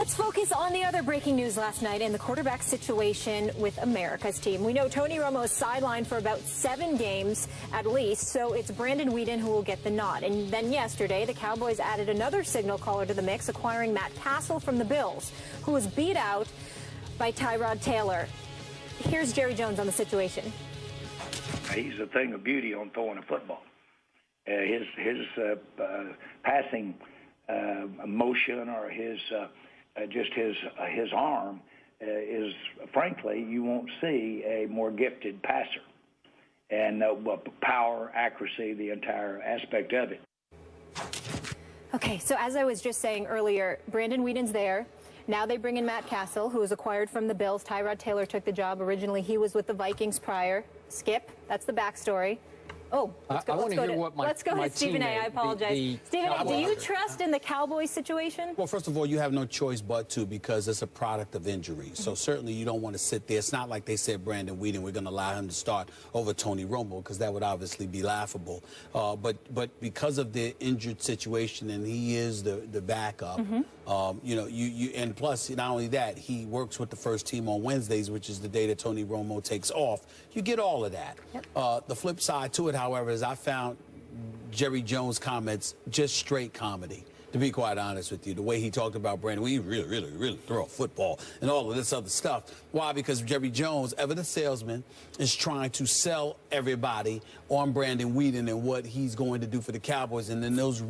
Let's focus on the other breaking news last night and the quarterback situation with America's team. We know Tony Romo is sidelined for about 7 games at least, so it's Brandon Weeden who will get the nod. And then yesterday, the Cowboys added another signal caller to the mix, acquiring Matt Cassel from the Bills, who was beat out by Tyrod Taylor. Here's Jerry Jones on the situation. He's a thing of beauty on throwing a football. His passing motion or his arm is, frankly, you won't see a more gifted passer. And power, accuracy, the entire aspect of it. Okay, so as I was just saying earlier, Brandon Weeden's there. Now they bring in Matt Cassel, who was acquired from the Bills. Tyrod Taylor took the job. Originally, he was with the Vikings prior. Skip, that's the backstory. Oh, let's go to Stephen A. I apologize. Stephen A., do you trust in the Cowboys situation? Well, first of all, you have no choice but to, because it's a product of injury. So certainly you don't want to sit there. It's not like they said Brandon Weeden, we're going to allow him to start over Tony Romo, because that would obviously be laughable. But because of the injured situation, and he is the backup, you know, and plus, not only that, he works with the first team on Wednesdays, which is the day that Tony Romo takes off. You get all of that. Yep. The flip side to it, however, is I found Jerry Jones' comments just straight comedy, to be quite honest with you. The way he talked about Brandon, we really throw a football and all of this other stuff. Why? Because Jerry Jones, ever the salesman, is trying to sell everybody on Brandon Weeden and what he's going to do for the Cowboys. And then there's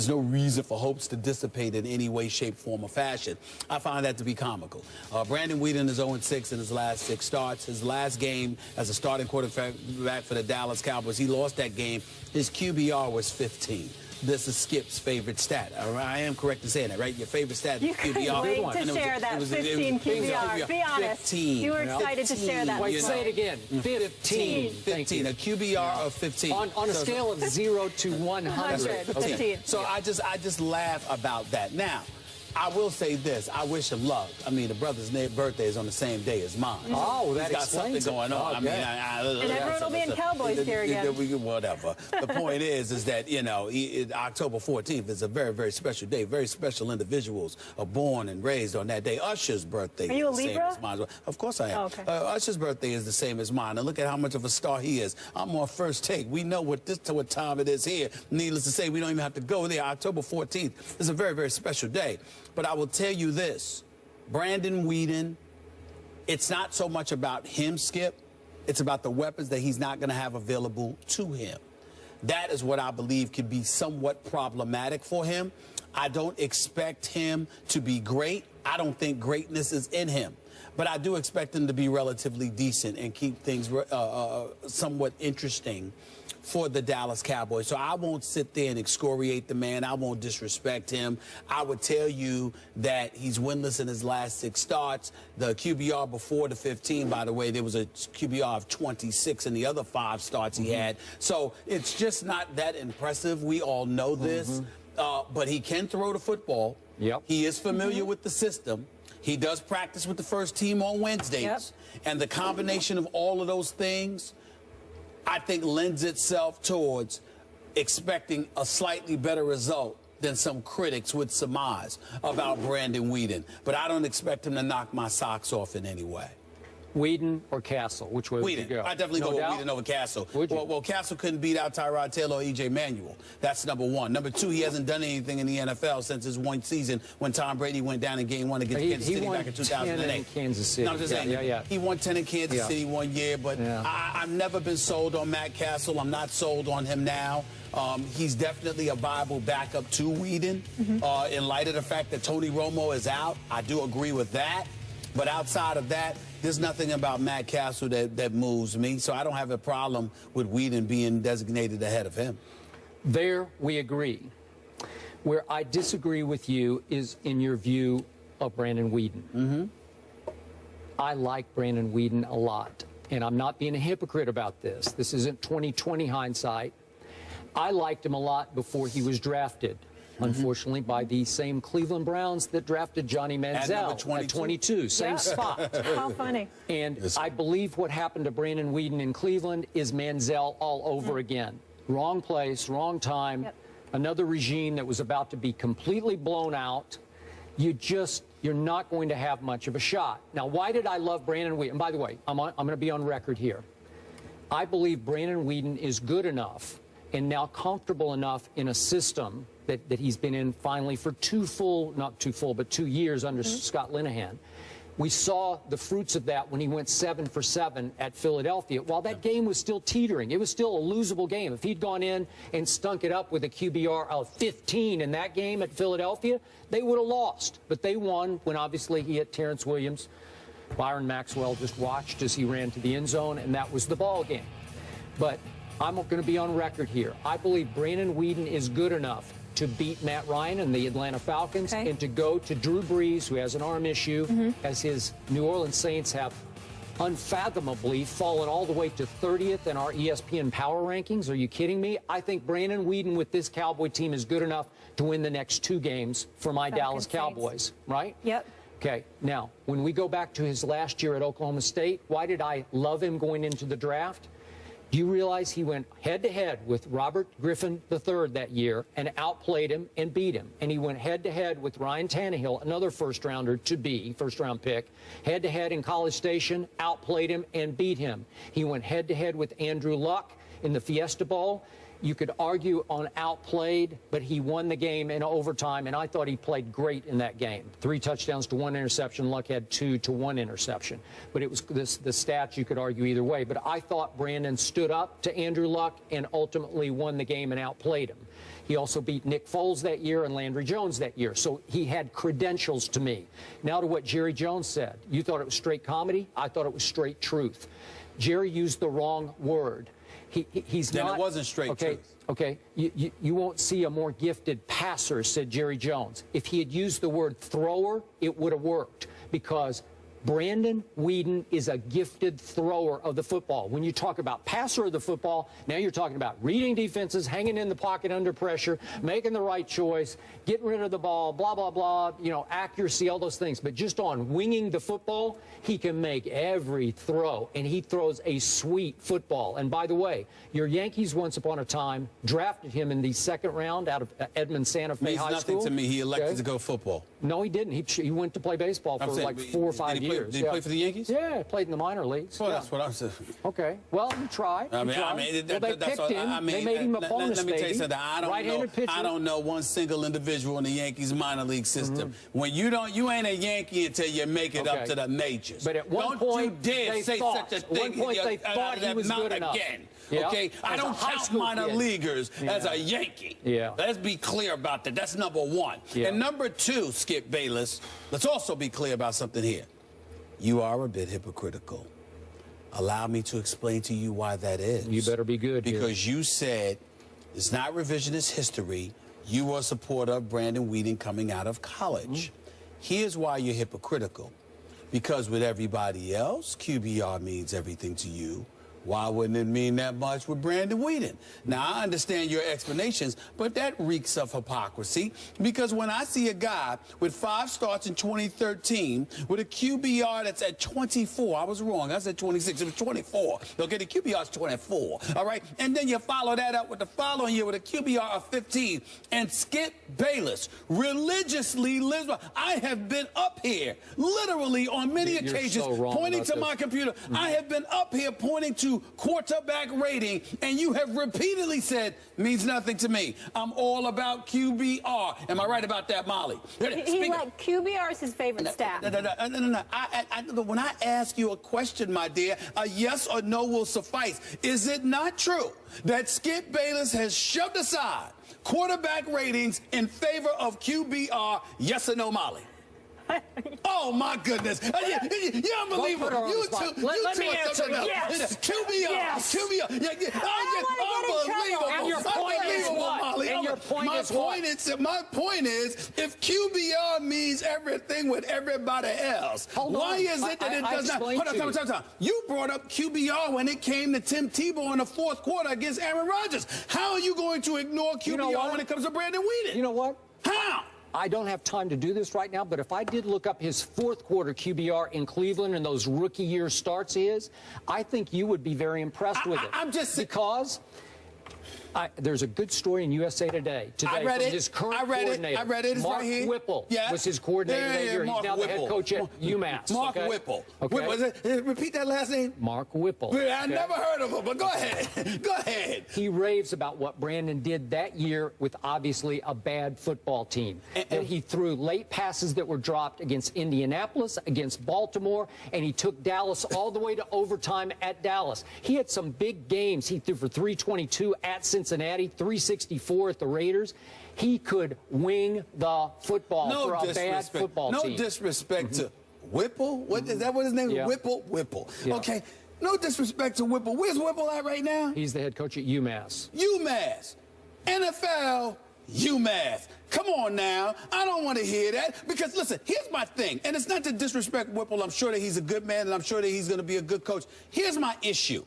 no reason for hopes to dissipate in any way, shape, form, or fashion. I find that to be comical. Brandon Weeden is 0-6 in his last 6 starts. His last game as a starting quarterback for the Dallas Cowboys, he lost that game. His QBR was 15. This is Skip's favorite stat. I am correct in saying that, right? Your favorite stat is QBR. You couldn't wait to share that 15 QBR. Be honest. 15. You were excited to share that. Wait, say it again. 15. 15. A QBR of 15. On a scale of 0 to 100. 15. So I just laugh about that. Now, I will say this. I wish him luck. I mean, the brother's birthday is on the same day as mine. Oh, that explains something going on. Okay. I mean, and everyone will be in Cowboys here again. Whatever. The point is that, you know, October 14th is a very, very special day. Very special individuals are born and raised on that day. Usher's birthday are you a is the Libra? same as mine. Of course I am. Oh, okay. Usher's birthday is the same as mine. And look at how much of a star he is. I'm on First Take. We know what time it is here. Needless to say, we don't even have to go there. October 14th is a very, very special day. But I will tell you this, Brandon Weeden, it's not so much about him, Skip. It's about the weapons that he's not going to have available to him. That is what I believe could be somewhat problematic for him. I don't expect him to be great. I don't think greatness is in him. But I do expect him to be relatively decent and keep things somewhat interesting for the Dallas Cowboys. So I won't sit there and excoriate the man. I won't disrespect him. I would tell you that he's winless in his last 6 starts. The QBR before the 15, by the way, there was a QBR of 26 in the other 5 starts he had. So it's just not that impressive. We all know this. But he can throw the football. Yep. He is familiar with the system. He does practice with the first team on Wednesdays. Yep. And the combination of all of those things, I think, lends itself towards expecting a slightly better result than some critics would surmise about Brandon Weeden. But I don't expect him to knock my socks off in any way. Weeden or Cassel? Which way would you go? I definitely go with Weeden over Cassel. Well, Cassel couldn't beat out Tyrod Taylor or E.J. Manuel. That's number 1. Number 2, he hasn't done anything in the NFL since his one season when Tom Brady went down in Game 1 against Kansas City back in 2008. In Kansas City. No, I'm just saying, he won 10 in Kansas City one year, but I've never been sold on Matt Cassel. I'm not sold on him now. He's definitely a viable backup to Weeden. In light of the fact that Tony Romo is out, I do agree with that. But outside of that, there's nothing about Matt Cassel that moves me, so I don't have a problem with Weeden being designated ahead of him. There we agree. Where I disagree with you is in your view of Brandon Weeden. I like Brandon Weeden a lot, and I'm not being a hypocrite about this. This isn't 20/20 hindsight. I liked him a lot before he was drafted. Unfortunately, by the same Cleveland Browns that drafted Johnny Manziel at 22, same spot. How funny. And I believe what happened to Brandon Weeden in Cleveland is Manziel all over again. Wrong place, wrong time, another regime that was about to be completely blown out, you're not going to have much of a shot. Now, why did I love Brandon Weeden? And by the way, I'm going to be on record here. I believe Brandon Weeden is good enough and now comfortable enough in a system that he's been in finally for 2 years under Scott Linehan. We saw the fruits of that when he went 7 for 7 at Philadelphia. While that game was still teetering, it was still a losable game. If he'd gone in and stunk it up with a QBR of 15 in that game at Philadelphia, they would have lost. But they won when obviously he hit Terrence Williams. Byron Maxwell just watched as he ran to the end zone, and that was the ball game. But I'm going to be on record here. I believe Brandon Weeden is good enough to beat Matt Ryan and the Atlanta Falcons and to go to Drew Brees, who has an arm issue, as his New Orleans Saints have unfathomably fallen all the way to 30th in our ESPN power rankings. Are you kidding me? I think Brandon Weeden with this Cowboy team is good enough to win the next 2 games for my Dallas Cowboys, right? Yep. Okay, now, when we go back to his last year at Oklahoma State, why did I love him going into the draft? Do you realize he went head-to-head with Robert Griffin III that year and outplayed him and beat him? And he went head-to-head with Ryan Tannehill, another first-rounder to be, first-round pick, head-to-head in College Station, outplayed him and beat him. He went head-to-head with Andrew Luck in the Fiesta Bowl. You could argue on outplayed, but he won the game in overtime, and I thought he played great in that game. 3 touchdowns to 1 interception. Luck had 2 to 1 interception. But it was the stats you could argue either way. But I thought Brandon stood up to Andrew Luck and ultimately won the game and outplayed him. He also beat Nick Foles that year and Landry Jones that year. So he had credentials to me. Now to what Jerry Jones said. You thought it was straight comedy. I thought it was straight truth. Jerry used the wrong word. He's then not. It wasn't straight truth. Okay, you won't see a more gifted passer, said Jerry Jones. If he had used the word thrower, it would have worked, because Brandon Weeden is a gifted thrower of the football. When you talk about passer of the football, now you're talking about reading defenses, hanging in the pocket under pressure, making the right choice, getting rid of the ball, blah, blah, blah, you know, accuracy, all those things. But just on winging the football, he can make every throw, and he throws a sweet football. And by the way, your Yankees once upon a time drafted him in the 2nd round out of Edmond Santa Fe High School. Means nothing to me. He elected to go football. No, he didn't. He went to play baseball for like 4 or 5 years. Did he play for the Yankees? Yeah, he played in the minor leagues. Well, that's what I'm saying. Okay. Well, you tried. They picked him. They made him a bonus, let me tell you something. Right-handed pitcher. I don't know one single individual in the Yankees minor league system. When you ain't a Yankee until you make it up to the majors. But at one point, they thought he was good enough. Again. Yeah. Okay, I don't count minor leaguers as a Yankee. Yeah. Let's be clear about that. That's number 1. Yeah. And number 2, Skip Bayless, let's also be clear about something here. You are a bit hypocritical. Allow me to explain to you why that is. You better be good here. Because you said it's not revisionist history. You were a supporter of Brandon Weeden coming out of college. Here's why you're hypocritical. Because with everybody else, QBR means everything to you. Why wouldn't it mean that much with Brandon Weeden? Now, I understand your explanations, but that reeks of hypocrisy, because when I see a guy with 5 starts in 2013 with a QBR that's at 24, I was wrong, I said 26, it was 24. Okay, the QBR is 24, all right? And then you follow that up with the following year with a QBR of 15, and Skip Bayless religiously lives by. I have been up here, literally on many occasions, pointing to my computer. I have been up here pointing to quarterback rating, and you have repeatedly said means nothing to me. I'm all about QBR. Am I right about that, Molly? QBR is his favorite stat. No. When I ask you a question, my dear, a yes or no will suffice. Is it not true that Skip Bayless has shoved aside quarterback ratings in favor of QBR? Yes or no, Molly? Oh my goodness! You're unbelievable. You two. Let me answer. Yes. QBR. Yes. QBR. Unbelievable. And your point is what? Molly. And your point is what? My point is, if QBR means everything with everybody else, why is it that it does not? Hold on. You brought up QBR when it came to Tim Tebow in the 4th quarter against Aaron Rodgers. How are you going to ignore QBR when it comes to Brandon Weeden? You know what? How? I don't have time to do this right now, but if I did look up his 4th quarter QBR in Cleveland and those rookie year starts I think you would be very impressed with it. I'm just because There's a good story in USA Today. I read from it. His current I read coordinator, it. I read it. It's Mark right here. Whipple Yeah. was his coordinator that year. Mark He's now the head coach at UMass. Mark okay? Whipple. Okay. Whipple. Repeat that last name. Mark Whipple. I never heard of him, but go ahead. Go ahead. He raves about what Brandon did that year with obviously a bad football team. And he threw late passes that were dropped against Indianapolis, against Baltimore, and he took Dallas all the way to overtime at Dallas. He had some big games. He threw for 322 at Cincinnati, 364 at the Raiders. He could wing the football for a bad football team. No disrespect to Whipple. What is that? What his name is? Yeah. Whipple. Yeah. Okay. No disrespect to Whipple. Where's Whipple at right now? He's the head coach at UMass. UMass. NFL. UMass. Come on now. I don't want to hear that because, listen, here's my thing. And it's not to disrespect Whipple. I'm sure that he's a good man, and I'm sure that he's going to be a good coach. Here's my issue.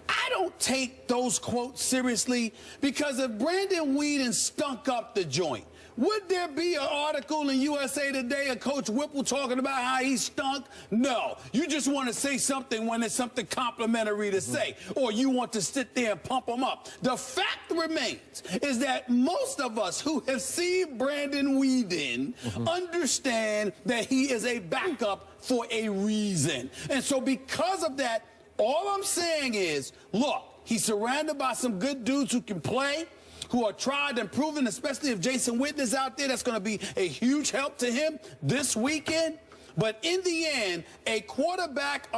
I don't take those quotes seriously because if Brandon Weeden stunk up the joint, would there be an article in USA Today of Coach Whipple talking about how he stunk? No. You just want to say something when it's something complimentary to say, or you want to sit there and pump him up. The fact remains is that most of us who have seen Brandon Weeden understand that he is a backup for a reason. And so because of that, all I'm saying is, look, he's surrounded by some good dudes who can play, who are tried and proven, especially if Jason Witten is out there. That's going to be a huge help to him this weekend. But in the end, a quarterback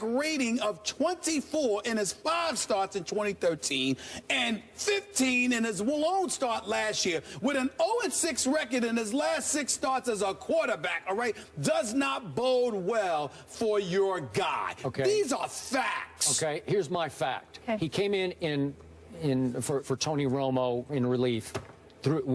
rating of 24 in his 5 starts in 2013 and 15 in his lone start last year with an 0-6 record in his last 6 starts as a quarterback, all right, does not bode well for your guy. Okay. These are facts. Okay, here's my fact. Okay. He came in for Tony Romo in relief,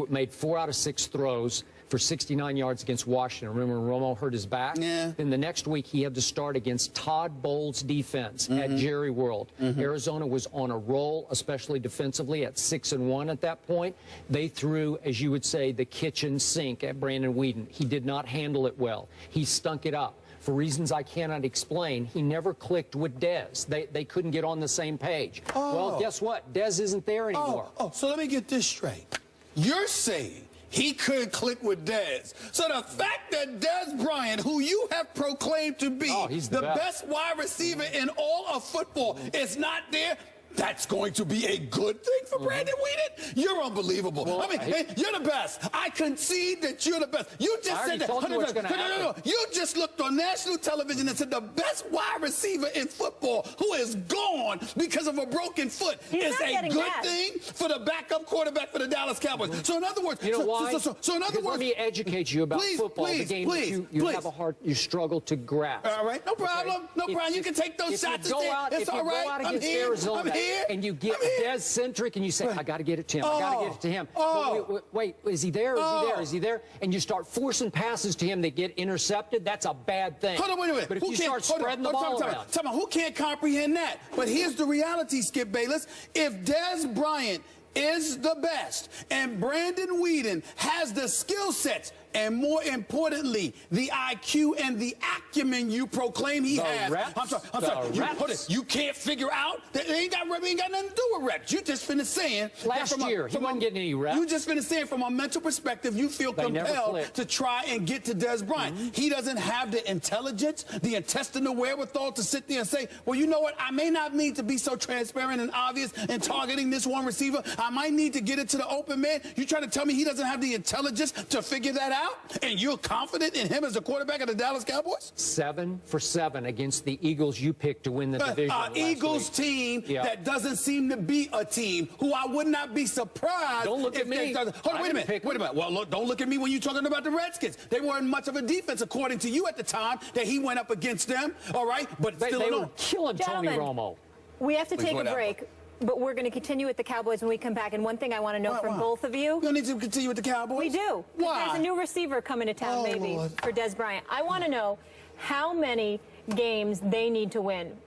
made 4 out of 6 throws for 69 yards against Washington. Remember when Romo hurt his back? Yeah. Then the next week he had to start against Todd Bowles' defense at Jerry World. Arizona was on a roll, especially defensively, at 6-1 at that point. They threw, as you would say, the kitchen sink at Brandon Weeden. He did not handle it well. He stunk it up. For reasons I cannot explain, he never clicked with Dez. They couldn't get on the same page. Well, guess what? Dez isn't there anymore. So let me get this straight. You're saying he couldn't click with Dez. So the fact that Dez Bryant, who you have proclaimed to be the best wide receiver in all of football, is not there, that's going to be a good thing for Brandon Weeden? You're unbelievable. Well, I mean, hey, you're the best. I concede that you're the best. You just said that. No. You just looked on national television and said the best wide receiver in football who is gone because of a broken foot is a good thing for the backup quarterback for the Dallas Cowboys. So in other words, you know why? So in other words, let me educate you about football, the game you have you struggle to grasp. All right, no problem. Okay? No problem. You can take those shots. It's all right. I'm here. Arizona, and you get Dez-centric, and you say, I got to get it to him. I got to get it to him. Wait, is he there? Is he there? Is he there? And you start forcing passes to him that get intercepted. That's a bad thing. Hold on, wait a minute. But if you start spreading the ball around. Who can't comprehend that? But here's the reality, Skip Bayless. If Dez Bryant is the best and Brandon Weeden has the skill sets and, more importantly, the IQ and the acumen you proclaim he has. I'm sorry. You can't figure out that they ain't got nothing to do with reps. You just finished saying last year he wasn't getting any reps. You just finished saying from a mental perspective you feel compelled to try and get to Dez Bryant. He doesn't have the intelligence, the intestinal wherewithal to sit there and say, well, you know what? I may not need to be so transparent and obvious in targeting this one receiver. I might need to get it to the open man. You trying to tell me he doesn't have the intelligence to figure that out? And you're confident in him as a quarterback of the Dallas Cowboys? 7 for 7 against the Eagles you picked to win the division. Eagles team that doesn't seem to be a team who I would not be surprised. Don't look at me. Hold on, wait a minute. Well, look, don't look at me when you're talking about the Redskins. They weren't much of a defense, according to you at the time, that he went up against them. All right? But they were killing Tony Romo. We have to take a break. But we're going to continue with the Cowboys when we come back. And one thing I want to know from both of you. You don't need to continue with the Cowboys? We do. Why? There's a new receiver coming to town, for Dez Bryant. I want to know how many games they need to win.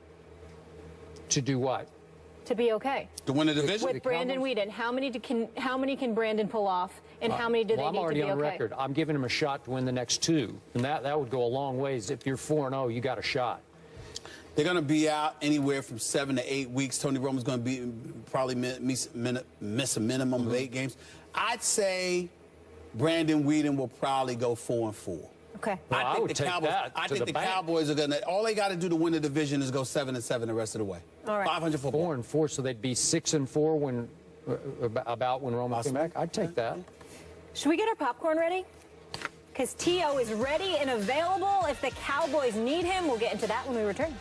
To do what? To be okay. To win the division? With Brandon Weeden. How many can Brandon pull off, and how many do they need to be okay? I'm already on record. I'm giving him a shot to win the next 2. And that would go a long ways. If you're 4-0, you got a shot. They're going to be out anywhere from 7 to 8 weeks. Tony Romo's going to be probably miss a minimum of 8 games. I'd say Brandon Weeden will probably go 4-4. Okay. Well, I would take that I to think the the bank. Cowboys are going to. All they got to do to win the division is go 7-7 the rest of the way. All right. 500 football. 4-4, so they'd be 6-4 when when Romo came back. I'd take that. Should we get our popcorn ready? Because T.O. is ready and available if the Cowboys need him. We'll get into that when we return.